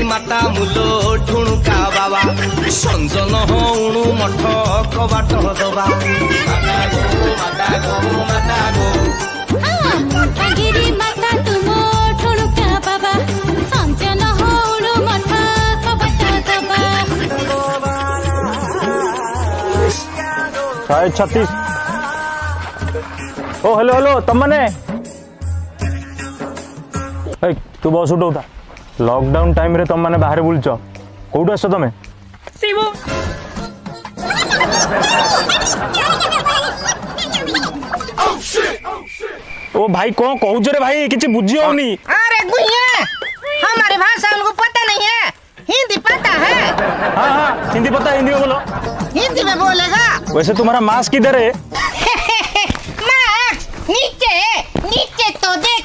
माता मुलो ठुणुका बाबा संजन हणु मठ कबाट दबा माता गो माता गो माता गो मठगिरी माता तुम ठुणुका बाबा संजन हणु मठ कबाट दबा 136 ओ हेलो हेलो तुम मैंने तू बस उठा लॉकडाउन टाइम रे तुम मैंने बाहर बुलच कौट आस तुम ओ भाई कौन कहू रे भाई किसी बुझी होनी। अरे गुइया हमारी भाषा उनको पता नहीं है, हिंदी पता है। हाँ हाँ हिंदी पता है, हिंदी में बोलो। हिंदी में बोलेगा। वैसे तुम्हारा मास्क किधर है? मास्क नीचे नीचे तो देखो।